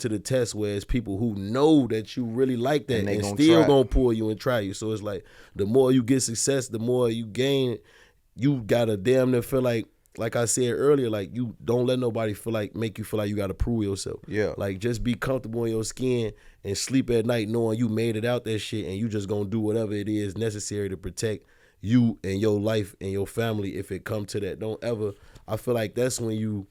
to the test where it's people who know that you really like that and still gonna pull you and try you. So it's like the more you get success, the more you gain. You gotta damn near feel like I said earlier, like you don't let nobody make you feel like you gotta prove yourself. Yeah. Like just be comfortable in your skin and sleep at night knowing you made it out that shit and you just gonna do whatever it is necessary to protect you and your life and your family if it come to that. Don't ever. I feel like that's when you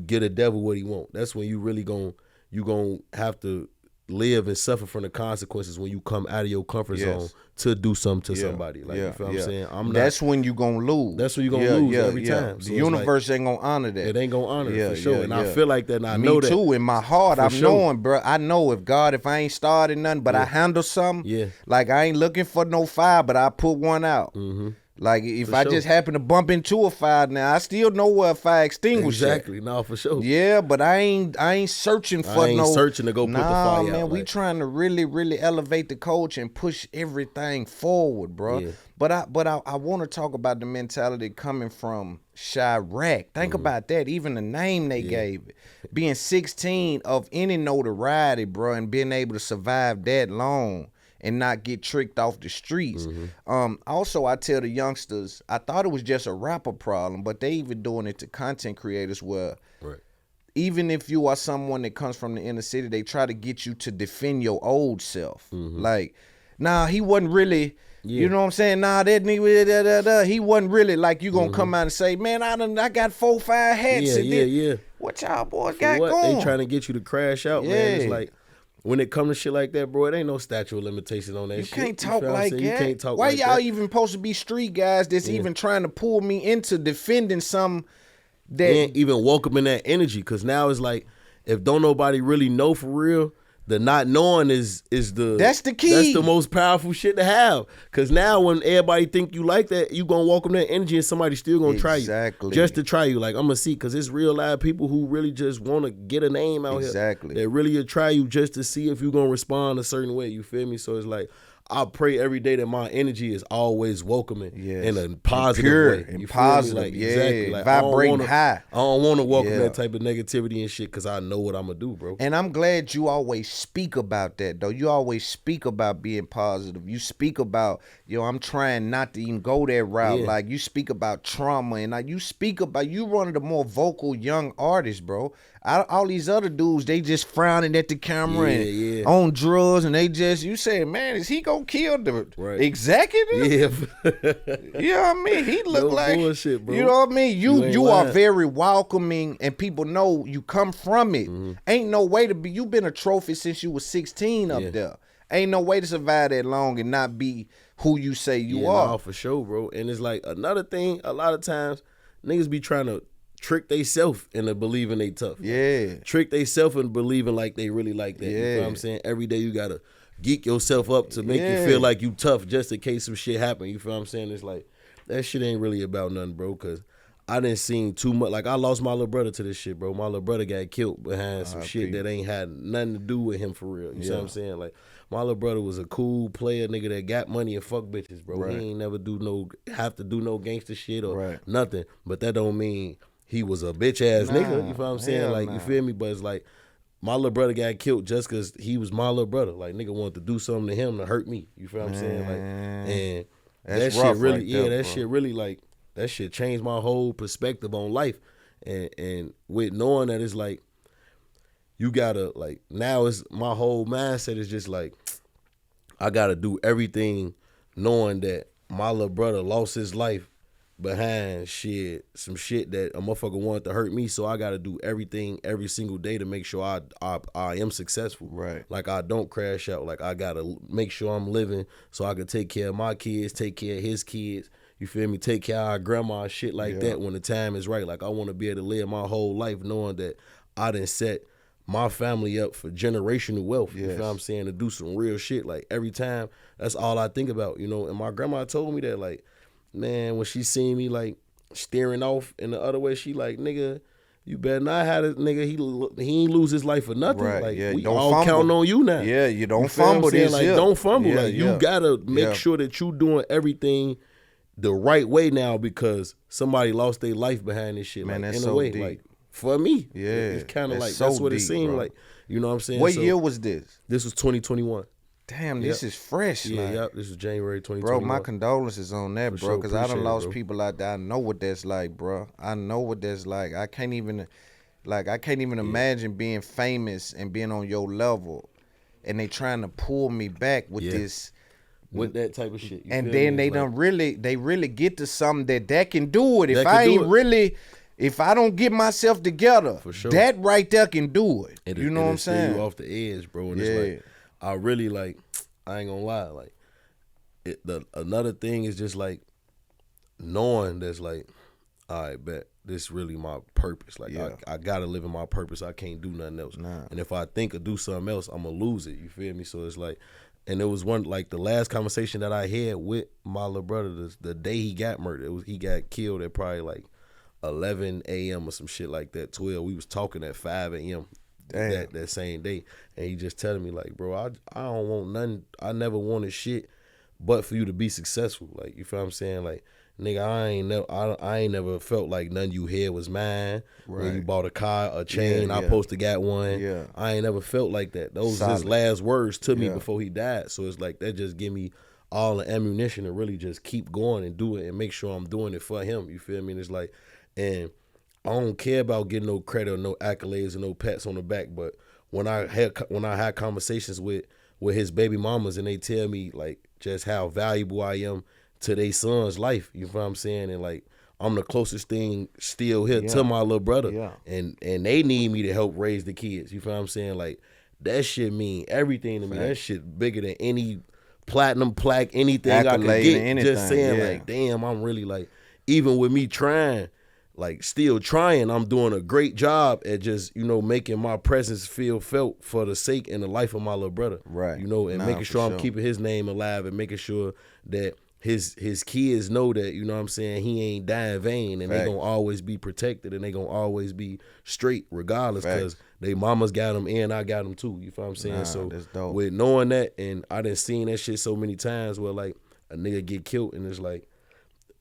get a devil what he want. That's when you really gonna have to live and suffer from the consequences when you come out of your comfort zone to do something to somebody. Like you feel what I'm saying? That's when you gonna lose. That's when you gonna lose every time. So the universe ain't gonna honor that. It ain't gonna honor it for sure. And I feel like that and I know that. Me too. In my heart, I'm knowing, bro. I know if I ain't started nothing, but I handle something, like I ain't looking for no fire, but I put one out. Mm-hmm. Like if I just happen to bump into a fire now, I still know where a fire extinguisher. Exactly, no, for sure. Yeah, but I ain't searching for searching to go put the fire out. Nah, man, we trying to really, really elevate the culture and push everything forward, bro. Yeah. But I want to talk about the mentality coming from Chiraq. Think about that. Even the name they gave it. Being 16 of any notoriety, bro, and being able to survive that long and not get tricked off the streets. Also, I tell the youngsters, I thought it was just a rapper problem, but they even doing it to content creators where even if you are someone that comes from the inner city, they try to get you to defend your old self. Like, nah, he wasn't really, you know what I'm saying? Nah, that nigga, he wasn't really, like, you gonna come out and say, man, I got 4, 5 hats. What y'all boys got going? They trying to get you to crash out, man. It's like, when it comes to shit like that, bro, it ain't no statute of limitation on that shit. You can't talk like that. You can't talk Why like y'all that. even supposed to be street guys that's even trying to pull me into defending some that ain't even welcoming that energy? Because now it's like, if don't nobody really know for real, the not knowing is that's the key. That's the most powerful shit to have. Because now when everybody think you like that, you gonna welcome that energy and somebody still gonna try you. Just to try you. Like, I'm gonna see, because it's real live people who really just want to get a name out here. That really will try you just to see if you gonna respond a certain way. You feel me? So it's like, I pray every day that my energy is always welcoming in a positive way. And positive, like, exactly. Like, vibrating high. I don't want to welcome that type of negativity and shit because I know what I'm going to do, bro. And I'm glad you always speak about that, though. You always speak about being positive. You speak about, I'm trying not to even go that route. Like, you speak about trauma, and like, you one of the more vocal young artists, bro. All these other dudes, they just frowning at the camera and on drugs, and they just, you say, man, is he gonna kill the executive? Yeah. You know what I mean? He look like bullshit, bro. You know what I mean? You are very welcoming, and people know you come from it. Ain't no way to be. You been a trophy since you was 16 up there. Ain't no way to survive that long and not be who you say you are. No, for sure, bro. And it's like another thing. A lot of times, niggas be trying to trick they self into believing they tough. Trick they self into believing like they really like that. You know what I'm saying? Every day you gotta geek yourself up to make you feel like you tough just in case some shit happen. You feel what I'm saying? It's like, that shit ain't really about nothing, bro, because I done seen too much. Like, I lost my little brother to this shit, bro. My little brother got killed behind some shit that ain't had nothing to do with him for real. You see what I'm saying? Like, my little brother was a cool player, nigga, that got money and fuck bitches, bro. He ain't never have to do no gangster shit or nothing. But that don't mean he was a bitch ass nigga. You feel what I'm saying? Like, you feel me? But it's like, my little brother got killed just because he was my little brother. Like, nigga wanted to do something to him to hurt me. You feel what I'm saying? Like, and that shit really, shit really, like, that shit changed my whole perspective on life. And with knowing that it's like, you gotta, like, now it's, my whole mindset is just like, I gotta do everything knowing that my little brother lost his life behind some shit that a motherfucker wanted to hurt me, so I gotta do everything every single day to make sure I am successful. Right. Like, I don't crash out. Like, I gotta make sure I'm living so I can take care of my kids, take care of his kids. You feel me? Take care of our grandma, shit like that when the time is right. Like, I want to be able to live my whole life knowing that I done set my family up for generational wealth. You feel what I'm saying? To do some real shit. Like, every time, that's all I think about, you know? And my grandma told me that, like, man, when she seen me, like, staring off in the other way, she like, nigga, you better not have this nigga, he ain't lose his life for nothing. Right. Like, Yeah, we don't all fumble. counting on you now. Yeah, you don't you feel fumble this. Like, don't fumble. Like, you gotta make Yeah. sure that you doing everything the right way now because somebody lost their life behind this shit. Man, like, that's in a so way, deep. like, for me. Yeah. It's kind of like, so that's what deep, it seemed bro. like. You know what I'm saying? What year was this? This was 2021. Damn, this is fresh. Yeah, like. This was January 2021. Bro, my condolences on that, bro, because I done lost bro. people out there. I know what that's like, bro. I know what that's like. I can't even imagine being famous and being on your level, and they trying to pull me back with this. With that type of shit. And then they done really get to something that can do it. If I don't get myself together, for sure, that right there can do it. You know what I'm saying? You off the edge, bro. And it's like, I really like, I ain't gonna lie, like, another thing is just like knowing that's like, all right, bet this really my purpose. Like, I gotta live in my purpose. I can't do nothing else. Nah. And if I think of do something else, I'm gonna lose it. You feel me? So it's like, and it was one, like, the last conversation that I had with my little brother, the day he got murdered. He got killed at probably like 11 a.m. or some shit like that, 12. We was talking at 5 a.m. that same day. And he just telling me, like, bro, I don't want nothing. I never wanted shit but for you to be successful. Like, you feel what I'm saying? Like, nigga, I ain't never felt like nothing you had was mine. Right. When you bought a car, a chain, I supposed to got one. Yeah. I ain't never felt like that. Those was his last words to me before he died. So it's like, that just give me all the ammunition to really just keep going and do it and make sure I'm doing it for him. You feel me? And it's like, and I don't care about getting no credit or no accolades or no pats on the back, but when I had conversations with his baby mamas and they tell me, like, just how valuable I am to their son's life, you know what I'm saying? And like, I'm the closest thing still here to my little brother. Yeah. And they need me to help raise the kids. You feel what I'm saying? Like, that shit mean everything to me. That shit bigger than any platinum plaque, anything accolade I could get. Anything. Just saying, like, damn, I'm really like, even with me trying, like, still trying, I'm doing a great job at just, you know, making my presence feel felt for the sake and the life of my little brother. Right. You know, and making sure I'm keeping his name alive and making sure that his kids know that, you know what I'm saying, he ain't dying in vain, and they gonna always be protected and they gonna always be straight regardless, because they mamas got them and I got them too. You feel what I'm saying? So with knowing that, and I done seen that shit so many times where, like, a nigga get killed and it's like,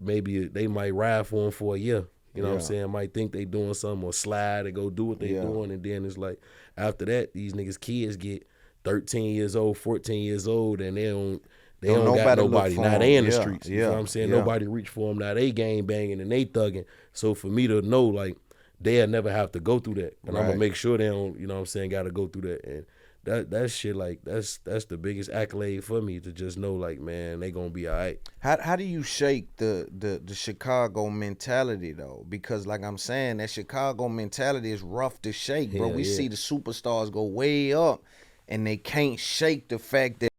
maybe they might ride for him for a year. You know what I'm saying? Might think they doing something or slide and go do what they doing, and then it's like, after that, these niggas' kids get 13 years old, 14 years old, and they don't got nobody. Now they in the streets. You know what I'm saying? Nobody reach for them. Now they gang banging and they thugging. So for me to know, like, they'll never have to go through that. And I'm gonna make sure they don't, you know what I'm saying, gotta go through that. And that shit, like, that's the biggest accolade for me, to just know, like, man, they gonna be all right. How do you shake the Chicago mentality though? Because, like I'm saying, that Chicago mentality is rough to shake, bro. We see the superstars go way up and they can't shake the fact that